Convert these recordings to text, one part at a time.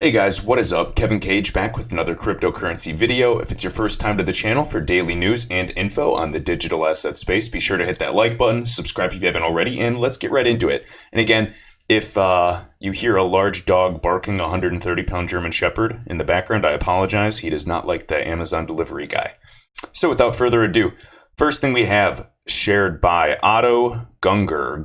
Hey guys, what is up? Kevin Cage back with another cryptocurrency video. If it's your first time to the channel for daily news and info on the digital asset space, be sure to hit that like button, subscribe if you haven't already, and let's get right into it. And again, if you hear a large dog barking a 130-pound German Shepherd in the background, I apologize. He does not like the Amazon delivery guy. So without further ado, first thing we have shared by Otto Gunger,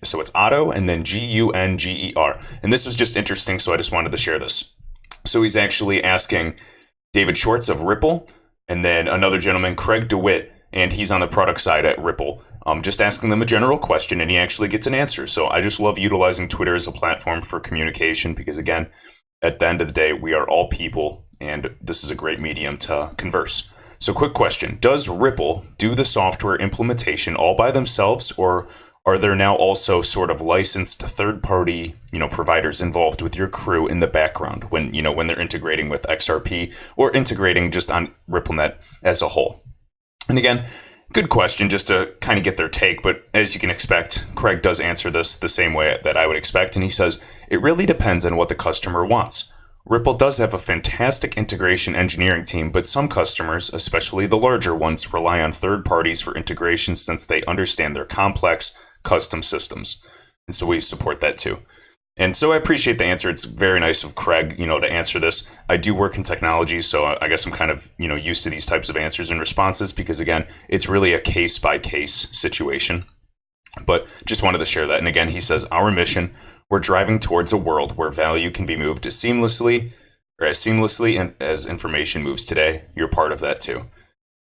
so it's Otto and then Gunger. And this was just interesting, so I just wanted to share this. So he's actually asking David Schwartz of Ripple, and then another gentleman, Craig DeWitt, and he's on the product side at Ripple, just asking them a general question, and he actually gets an answer. So I just love utilizing Twitter as a platform for communication because, again, at the end of the day, we are all people, and this is a great medium to converse. So quick question, does Ripple do the software implementation all by themselves, or are there now also sort of licensed third-party, providers involved with your crew in the background when they're integrating with XRP or integrating just on RippleNet as a whole? And again, good question just to kind of get their take, but as you can expect, Craig does answer this the same way that I would expect, and he says, it really depends on what the customer wants. Ripple does have a fantastic integration engineering team, but some customers, especially the larger ones, rely on third parties for integration since they understand their complex custom systems. And so we support that too. And so I appreciate the answer. It's very nice of Craig, to answer this. I do work in technology, so I guess I'm kind of, used to these types of answers and responses because, again, it's really a case-by-case situation. But just wanted to share that. And again, he says, our mission, we're driving towards a world where value can be moved as seamlessly and as information moves today. You're part of that too.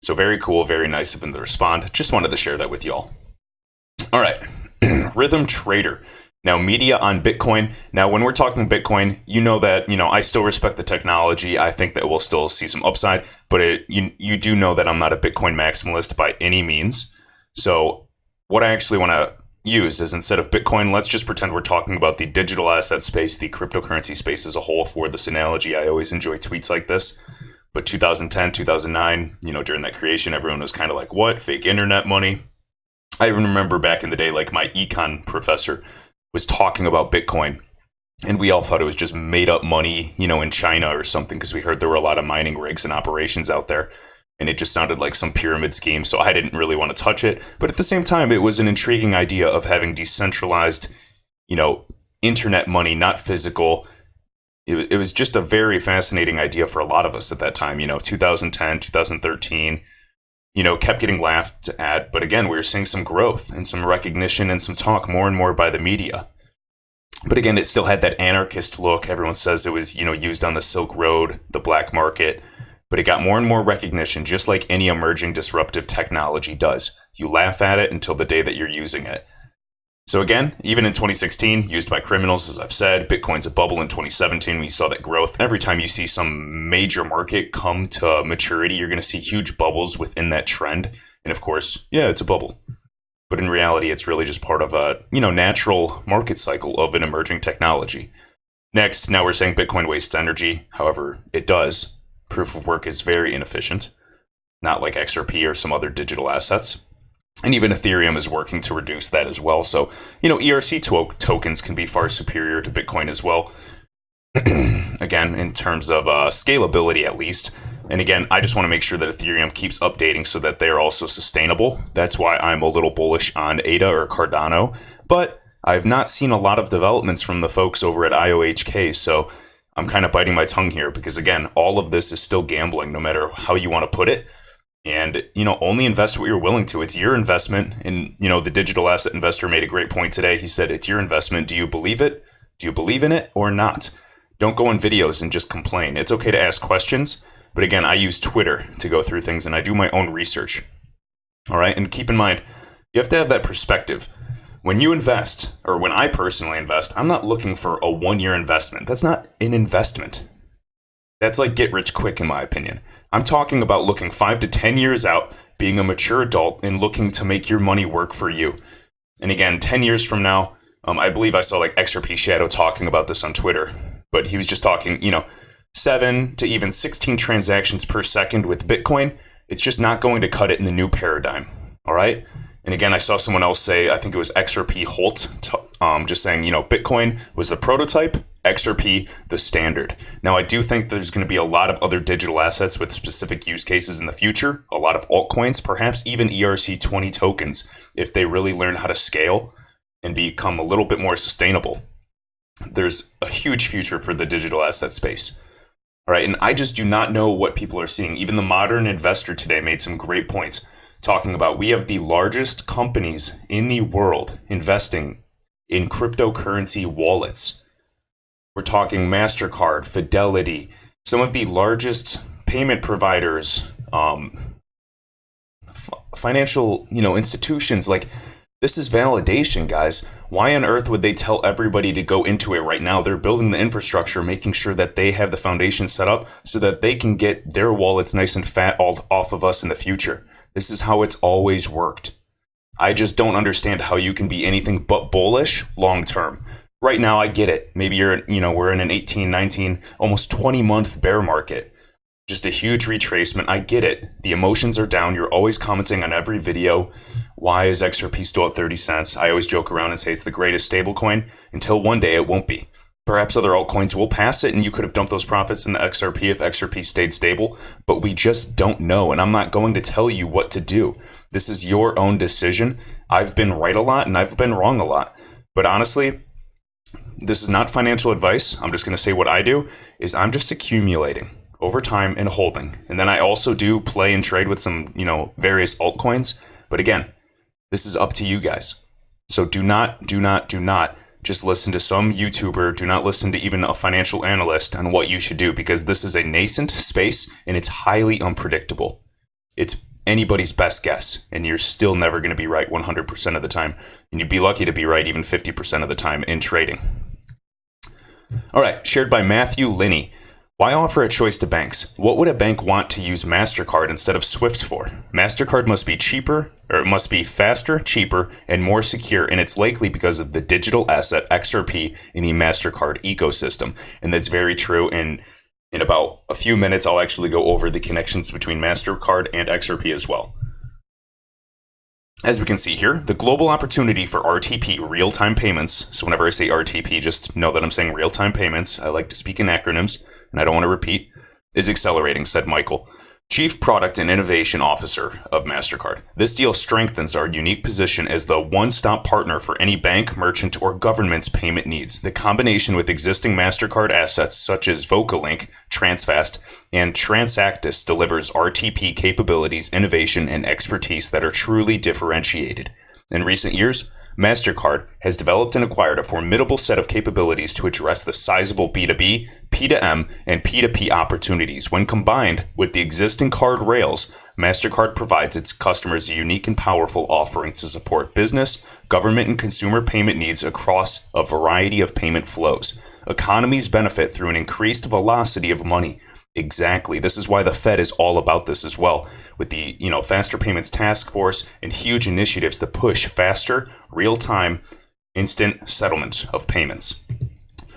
So very cool, very nice of him to respond. Just wanted to share that with y'all. All right, Rhythm Trader. Now, media on Bitcoin. Now, when we're talking Bitcoin, you know that, I still respect the technology. I think that we'll still see some upside, but you do know that I'm not a Bitcoin maximalist by any means. So what I actually want to use is, instead of Bitcoin, let's just pretend we're talking about the digital asset space, the cryptocurrency space as a whole for this analogy. I always enjoy tweets like this. But 2010, 2009, during that creation, everyone was kind of like, what? Fake internet money? I even remember back in the day, like my econ professor was talking about Bitcoin, and we all thought it was just made up money, in China or something, because we heard there were a lot of mining rigs and operations out there. And it just sounded like some pyramid scheme, so I didn't really want to touch it. But at the same time, it was an intriguing idea of having decentralized, internet money, not physical. It was just a very fascinating idea for a lot of us at that time, 2010, 2013, kept getting laughed at. But again, we were seeing some growth and some recognition and some talk more and more by the media. But again, it still had that anarchist look. Everyone says it was, used on the Silk Road, the black market. But it got more and more recognition, just like any emerging disruptive technology does. You laugh at it until the day that you're using it. So again, even in 2016, used by criminals, as I've said, Bitcoin's a bubble in 2017. We saw that growth. Every time you see some major market come to maturity, you're going to see huge bubbles within that trend. And of course, yeah, it's a bubble. But in reality, it's really just part of a, natural market cycle of an emerging technology. Next, now we're saying Bitcoin wastes energy. However, it does. Proof of work is very inefficient, not like XRP or some other digital assets. And even Ethereum is working to reduce that as well. So, ERC tokens can be far superior to Bitcoin as well. Again, in terms of scalability, at least. And again, I just want to make sure that Ethereum keeps updating so that they're also sustainable. That's why I'm a little bullish on ADA or Cardano. But I've not seen a lot of developments from the folks over at IOHK. So I'm kind of biting my tongue here because, again, all of this is still gambling, no matter how you want to put it. And, only invest what you're willing to. It's your investment. And, the digital asset investor made a great point today. He said, it's your investment. Do you believe it? Do you believe in it or not? Don't go in videos and just complain. It's okay to ask questions. But again, I use Twitter to go through things and I do my own research. All right. And keep in mind, you have to have that perspective. When you invest, or when I personally invest, I'm not looking for a one-year investment. That's not an investment. That's like get rich quick, in my opinion. I'm talking about looking 5 to 10 years out, being a mature adult, and looking to make your money work for you. And again, 10 years from now, I believe I saw like XRP Shadow talking about this on Twitter, but he was just talking, 7 to even 16 transactions per second with Bitcoin. It's just not going to cut it in the new paradigm. All right. And again, I saw someone else say, I think it was XRP Holt, just saying, Bitcoin was the prototype XRP, the standard. Now, I do think there's going to be a lot of other digital assets with specific use cases in the future, a lot of altcoins, perhaps even ERC20 tokens, if they really learn how to scale and become a little bit more sustainable. There's a huge future for the digital asset space. All right, and I just do not know what people are seeing. Even the Modern Investor today made some great points talking about we have the largest companies in the world investing in cryptocurrency wallets. We're talking MasterCard, Fidelity, some of the largest payment providers, financial, institutions. Like, this is validation, guys. Why on earth would they tell everybody to go into it right now? They're building the infrastructure, making sure that they have the foundation set up so that they can get their wallets nice and fat off of us in the future. This is how it's always worked. I just don't understand how you can be anything but bullish long term. Right now, I get it. Maybe we're in an 18, 19, almost 20-month bear market. Just a huge retracement. I get it. The emotions are down. You're always commenting on every video. Why is XRP still at 30 cents? I always joke around and say it's the greatest stablecoin until one day it won't be. Perhaps other altcoins will pass it and you could have dumped those profits in the XRP if XRP stayed stable, but we just don't know. And I'm not going to tell you what to do. This is your own decision. I've been right a lot and I've been wrong a lot. But honestly, this is not financial advice. I'm just going to say what I do is I'm just accumulating over time and holding. And then I also do play and trade with some, various altcoins. But again, this is up to you guys. So do not just listen to some YouTuber. Do not listen to even a financial analyst on what you should do, because this is a nascent space and it's highly unpredictable. It's anybody's best guess, and you're still never going to be right 100% of the time. And you'd be lucky to be right even 50% of the time in trading. All right, shared by Matthew Linney. Why offer a choice to banks? What would a bank want to use MasterCard instead of SWIFT for? MasterCard must be cheaper, or it must be faster, cheaper, and more secure, and it's likely because of the digital asset XRP in the MasterCard ecosystem. And that's very true. And in about a few minutes, I'll actually go over the connections between MasterCard and XRP as well. As we can see here, the global opportunity for RTP, real-time payments, so whenever I say RTP, just know that I'm saying real-time payments, I like to speak in acronyms, and I don't want to repeat, is accelerating, said Michael, Chief Product and Innovation Officer of MasterCard. This deal strengthens our unique position as the one-stop partner for any bank, merchant, or government's payment needs. The combination with existing MasterCard assets such as VocaLink, Transfast, and Transactus delivers RTP capabilities, innovation, and expertise that are truly differentiated. In recent years, MasterCard has developed and acquired a formidable set of capabilities to address the sizable B2B, P2M, and P2P opportunities. When combined with the existing card rails, MasterCard provides its customers a unique and powerful offering to support business, government, and consumer payment needs across a variety of payment flows. Economies benefit through an increased velocity of money. Exactly. This is why the Fed is all about this as well, with the Faster Payments Task Force and huge initiatives to push faster, real-time, instant settlement of payments.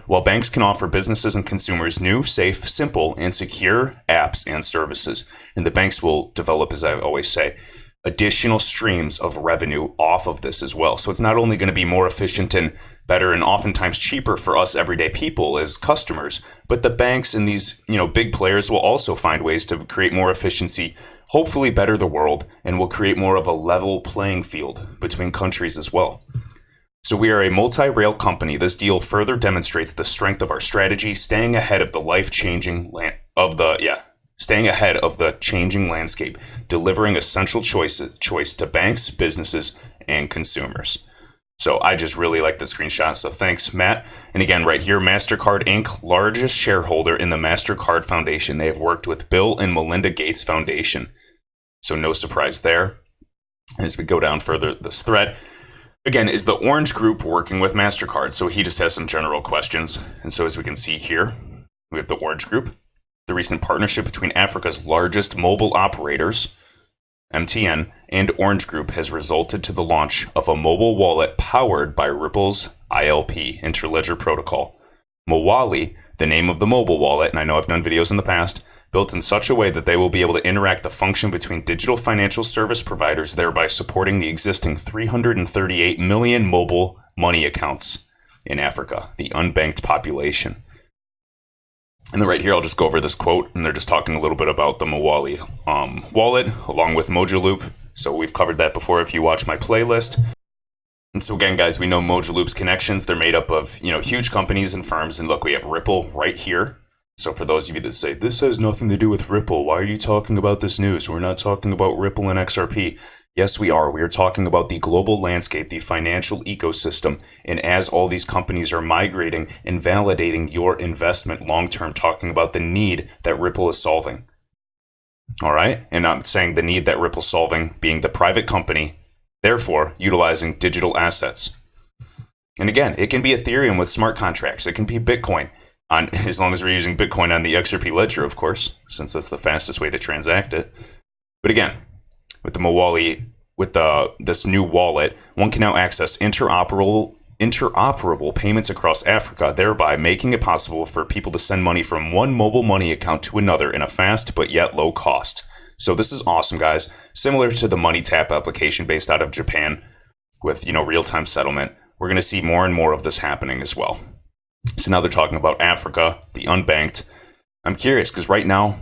While banks can offer businesses and consumers new, safe, simple, and secure apps and services, and the banks will develop, as I always say, additional streams of revenue off of this as well. So it's not only going to be more efficient and better and oftentimes cheaper for us everyday people as customers, but the banks and these, big players will also find ways to create more efficiency, hopefully better the world, and will create more of a level playing field between countries as well. So we are a multi-rail company. This deal further demonstrates the strength of our strategy, staying ahead of the changing landscape, delivering essential choice to banks, businesses, and consumers. So I just really like the screenshot. So thanks, Matt. And again, right here, MasterCard Inc., largest shareholder in the MasterCard Foundation. They have worked with Bill and Melinda Gates Foundation. So no surprise there. As we go down further, this thread, again, is the Orange Group working with MasterCard? So he just has some general questions. And so as we can see here, we have the Orange Group. The recent partnership between Africa's largest mobile operators, MTN, and Orange Group has resulted to the launch of a mobile wallet powered by Ripple's ILP, Interledger Protocol. Mowali, the name of the mobile wallet, and I know I've done videos in the past, built in such a way that they will be able to interact the function between digital financial service providers, thereby supporting the existing 338 million mobile money accounts. in Africa, the unbanked population. And then right here, I'll just go over this quote, and they're just talking a little bit about the Mawali wallet along with Mojaloop. So we've covered that before if you watch my playlist. And so again, guys, we know Mojaloop's connections. They're made up of, huge companies and firms. And look, we have Ripple right here. So for those of you that say, this has nothing to do with Ripple, why are you talking about this news? We're not talking about Ripple and XRP. Yes, we are. We are talking about the global landscape, the financial ecosystem. And as all these companies are migrating and validating your investment long-term, talking about the need that Ripple is solving. All right? And I'm saying the need that Ripple's solving being the private company, therefore utilizing digital assets. And again, it can be Ethereum with smart contracts. It can be Bitcoin. As long as we're using Bitcoin on the XRP ledger, of course, since that's the fastest way to transact it. But again, with the Mawali, with this new wallet, one can now access interoperable payments across Africa, thereby making it possible for people to send money from one mobile money account to another in a fast but yet low cost. So this is awesome, guys. Similar to the Money Tap application based out of Japan with, real-time settlement. We're going to see more and more of this happening as well. So now they're talking about Africa, the unbanked. I'm curious because right now,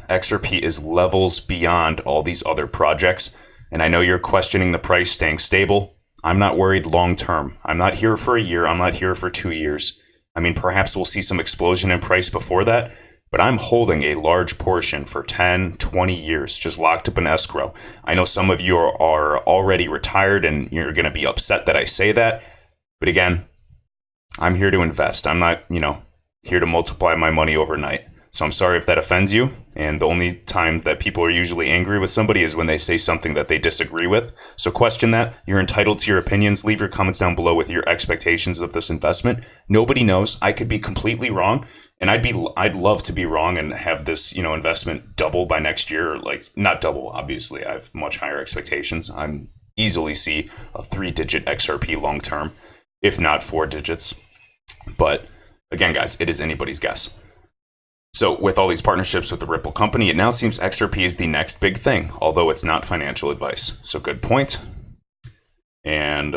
XRP is levels beyond all these other projects. And I know you're questioning the price staying stable. I'm not worried long term. I'm not here for a year. I'm not here for 2 years. I mean, perhaps we'll see some explosion in price before that. But I'm holding a large portion for 10, 20 years, just locked up in escrow. I know some of you are already retired and you're going to be upset that I say that. But again, I'm here to invest. I'm not, here to multiply my money overnight. So I'm sorry if that offends you. And the only time that people are usually angry with somebody is when they say something that they disagree with. So question that. You're entitled to your opinions. Leave your comments down below with your expectations of this investment. Nobody knows. I could be completely wrong. And I'd love to be wrong and have this, investment double by next year. Like, not double, obviously. I have much higher expectations. I'm easily see a 3-digit XRP long term, if not 4 digits. But again, guys, it is anybody's guess. So with all these partnerships with the Ripple company, it now seems XRP is the next big thing, although it's not financial advice. So good point. And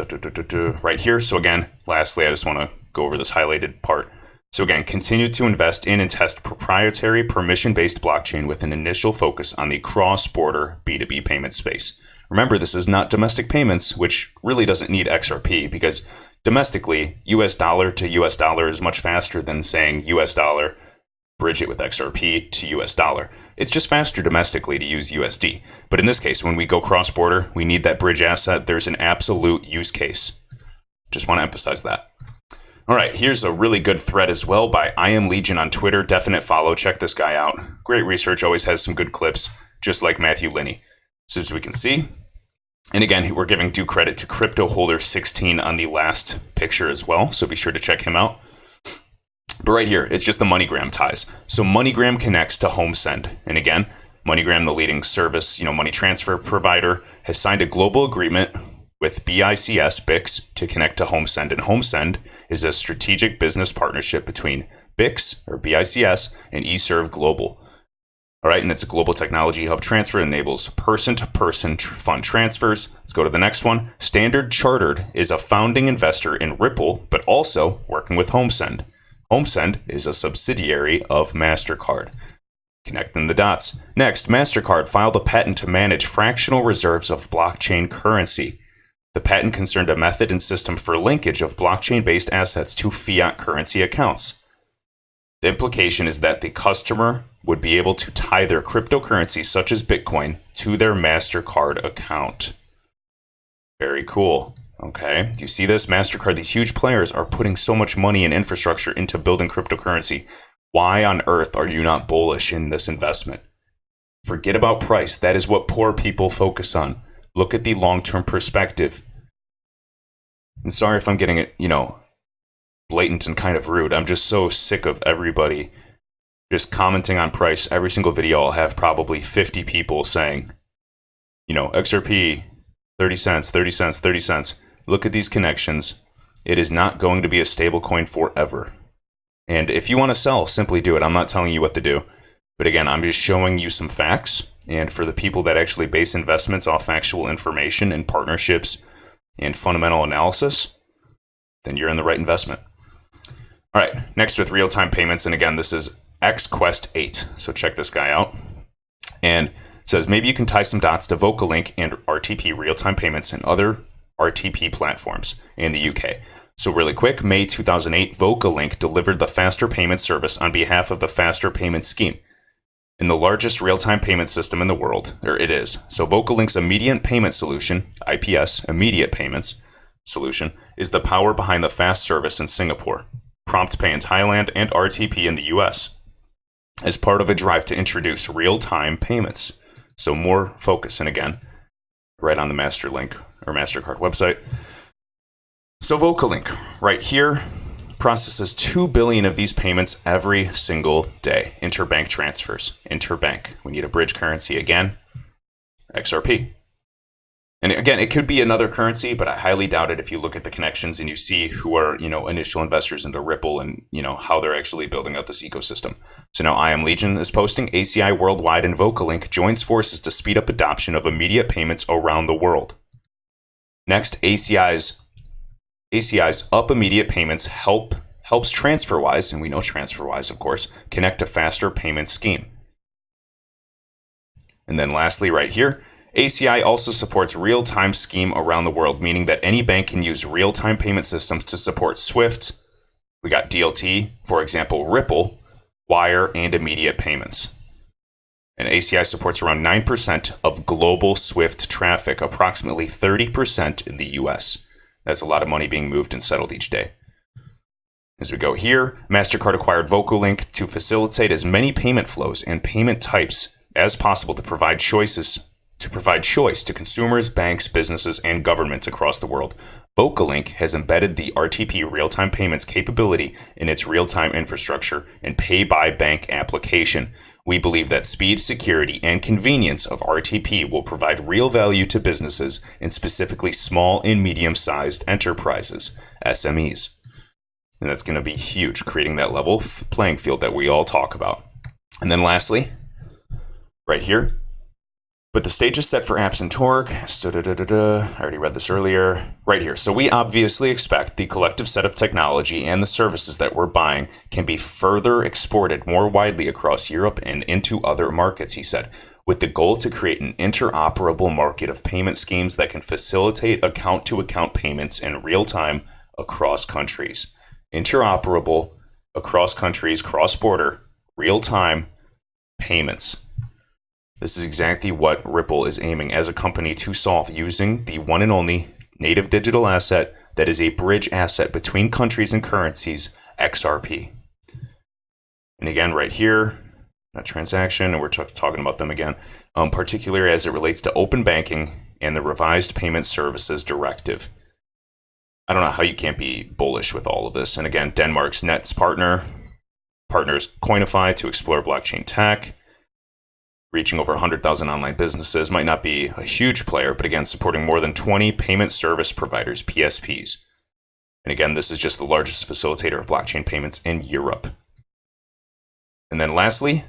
right here. So again, lastly, I just want to go over this highlighted part. So again, continue to invest in and test proprietary permission-based blockchain with an initial focus on the cross-border B2B payment space. Remember, this is not domestic payments, which really doesn't need XRP because domestically, US dollar to US dollar is much faster than saying US dollar, bridge it with XRP to US dollar. It's just faster domestically to use USD. But in this case, when we go cross-border, we need that bridge asset. There's an absolute use case. Just want to emphasize that. All right, here's a really good thread as well by I Am Legion on Twitter. Definite follow. Check this guy out. Great research. Always has some good clips, just like Matthew Linney. So as we can see, and again, we're giving due credit to Crypto Holder 16 on the last picture as well. So be sure to check him out. But right here, it's just the MoneyGram ties. So MoneyGram connects to HomeSend. And again, MoneyGram, the leading service, money transfer provider, has signed a global agreement with BICS to connect to HomeSend. And HomeSend is a strategic business partnership between BICS and eServe Global. All right, and it's a global technology hub transfer. It enables person-to-person fund transfers. Let's go to the next one. Standard Chartered is a founding investor in Ripple, but also working with HomeSend. HomeSend is a subsidiary of MasterCard. Connecting the dots. Next, MasterCard filed a patent to manage fractional reserves of blockchain currency. The patent concerned a method and system for linkage of blockchain-based assets to fiat currency accounts. The implication is that the customer would be able to tie their cryptocurrency, such as Bitcoin, to their MasterCard account. Very cool. Okay, do you see this? MasterCard, these huge players are putting so much money and infrastructure into building cryptocurrency. Why on earth are you not bullish in this investment? Forget about price. That is what poor people focus on. Look at the long-term perspective. And sorry if I'm getting it, blatant and kind of rude. I'm just so sick of everybody just commenting on price. Every single video I'll have probably 50 people saying, XRP, 30 cents, 30 cents, 30 cents. Look at these connections. It is not going to be a stable coin forever. And if you want to sell, simply do it. I'm not telling you what to do. But again, I'm just showing you some facts. And for the people that actually base investments off factual information and partnerships and fundamental analysis, then you're in the right investment. All right, next with real-time payments, and again, this is XQuest8. So check this guy out. And it says, maybe you can tie some dots to VocaLink and RTP real-time payments and other RTP platforms in the UK. So really quick, May 2008, VocaLink delivered the faster payment service on behalf of the Faster Payment Scheme. In the largest real-time payment system in the world, or it is. So VocaLink's immediate payment solution, IPS, immediate payments solution, is the power behind the fast service in Singapore, Prompt Pay in Thailand, and RTP in the US, as part of a drive to introduce real-time payments. So more focus, and again, right on the MasterLink or MasterCard website. So VocaLink, right here, processes 2 billion of these payments every single day. Interbank transfers. Interbank. We need a bridge currency again. XRP. And again, it could be another currency, but I highly doubt it if you look at the connections and you see who are, initial investors into Ripple and, how they're actually building out this ecosystem. So now I Am Legion is posting ACI Worldwide and VocaLink joins forces to speed up adoption of immediate payments around the world. Next, ACI's Up Immediate Payments helps TransferWise, and we know TransferWise, of course, connect to faster payment scheme. And then lastly, right here, ACI also supports real-time scheme around the world, meaning that any bank can use real-time payment systems to support SWIFT. We got DLT, for example, Ripple, wire, and immediate payments. And ACI supports around 9% of global SWIFT traffic, approximately 30% in the US. That's a lot of money being moved and settled each day. As we go here, MasterCard acquired VocaLink to facilitate as many payment flows and payment types as possible to provide choice to consumers, banks, businesses, and governments across the world. VocaLink has embedded the RTP real-time payments capability in its real-time infrastructure and pay-by-bank application. We believe that speed, security, and convenience of RTP will provide real value to businesses, and specifically small and medium-sized enterprises, SMEs. And that's going to be huge, creating that level playing field that we all talk about. And then lastly, right here, but the stage is set for apps and torque. I already read this earlier. Right here. So we obviously expect the collective set of technology and the services that we're buying can be further exported more widely across Europe and into other markets, he said, with the goal to create an interoperable market of payment schemes that can facilitate account-to-account payments in real time across countries. Interoperable, across countries, cross-border, real-time payments. This is exactly what Ripple is aiming as a company to solve, using the one and only native digital asset that is a bridge asset between countries and currencies, XRP. And again, right here, that transaction, and we're talking about them again, particularly as it relates to open banking and the revised payment services directive. I don't know how you can't be bullish with all of this. And again, Denmark's Nets partners Coinify to explore blockchain tech. Reaching over 100,000 online businesses, might not be a huge player, but again, supporting more than 20 payment service providers, PSPs. And again, this is just the largest facilitator of blockchain payments in Europe. And then lastly,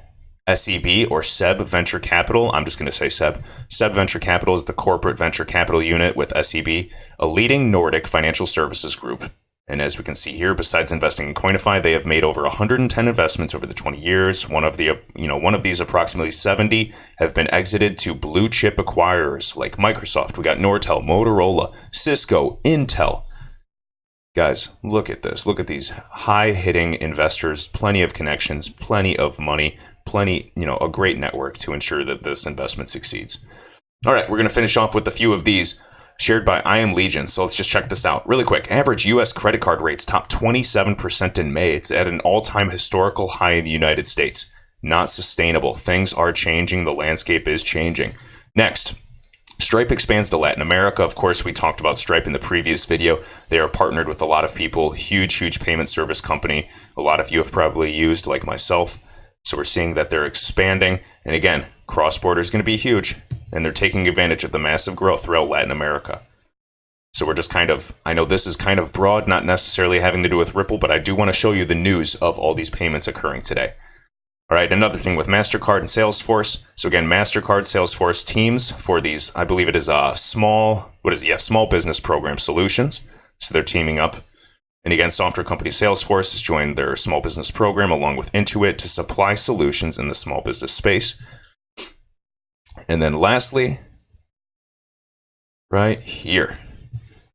SEB or SEB Venture Capital. I'm just going to say SEB. SEB Venture Capital is the corporate venture capital unit with SEB, a leading Nordic financial services group. And as we can see here, besides investing in Coinify, they have made over 110 investments over the 20 years. One of these approximately 70 have been exited to blue chip acquirers like Microsoft. We got Nortel, Motorola, Cisco, Intel. Guys, look at this. Look at these high-hitting investors, plenty of connections, plenty of money, a great network to ensure that this investment succeeds. All right, we're going to finish off with a few of these shared by I Am Legion. So let's just check this out really quick. Average U.S. credit card rates top 27% in May. It's at an all-time historical high in the United States. Not sustainable. Things are changing. The landscape is changing. Next, Stripe expands to Latin America. Of course, we talked about Stripe in the previous video. They are partnered with a lot of people. Huge payment service company. A lot of you have probably used, like myself. So we're seeing that they're expanding. And again, cross-border is going to be huge. And they're taking advantage of the massive growth throughout Latin America. So we're just I know this is kind of broad, not necessarily having to do with Ripple, but I do want to show you the news of all these payments occurring today. All right, another thing with MasterCard and Salesforce. So again, MasterCard, Salesforce teams for these, I believe it is small business program solutions. So they're teaming up. And again, software company Salesforce has joined their small business program along with Intuit to supply solutions in the small business space. And then lastly, right here,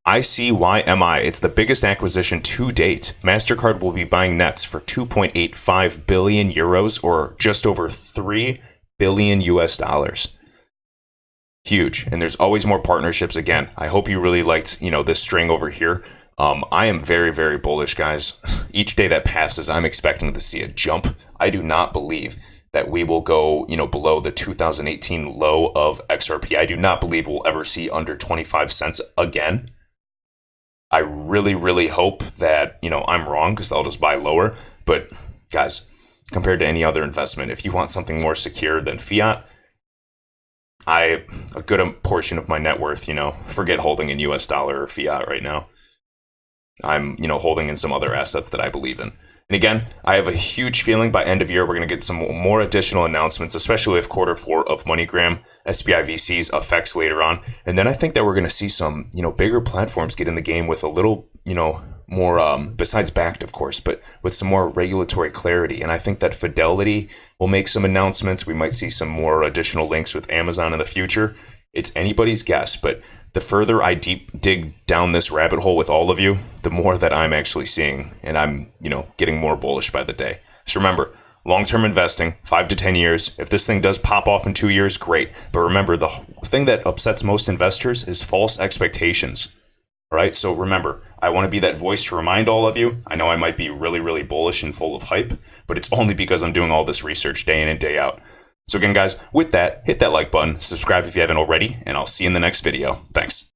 ICYMI. It's the biggest acquisition to date. MasterCard will be buying Nets for 2.85 billion euros, or just over 3 billion US dollars. Huge. And there's always more partnerships. Again, I hope you really liked, this string over here. I am very, very bullish, guys. Each day that passes, I'm expecting to see a jump. I do not believe that we will go, below the 2018 low of XRP. I do not believe we'll ever see under 25 cents again. I really, really hope that, I'm wrong, because I'll just buy lower. But guys, compared to any other investment, if you want something more secure than fiat, a good portion of my net worth, forget holding in US dollar or fiat right now. I'm, holding in some other assets that I believe in. And again, I have a huge feeling by end of year, we're going to get some more additional announcements, especially with quarter 4 of MoneyGram, SBI VC's effects later on. And then I think that we're going to see some, bigger platforms get in the game with a little, more, besides backed, of course, but with some more regulatory clarity. And I think that Fidelity will make some announcements. We might see some more additional links with Amazon in the future. It's anybody's guess, but the further I dig down this rabbit hole with all of you, the more that I'm actually seeing, and I'm, getting more bullish by the day. So remember, long-term investing, 5 to 10 years. If this thing does pop off in 2 years, great. But remember, the thing that upsets most investors is false expectations. All right, so remember, I want to be that voice to remind all of you. I know I might be really, really bullish and full of hype, but it's only because I'm doing all this research day in and day out. So again, guys, with that, hit that like button, subscribe if you haven't already, and I'll see you in the next video. Thanks.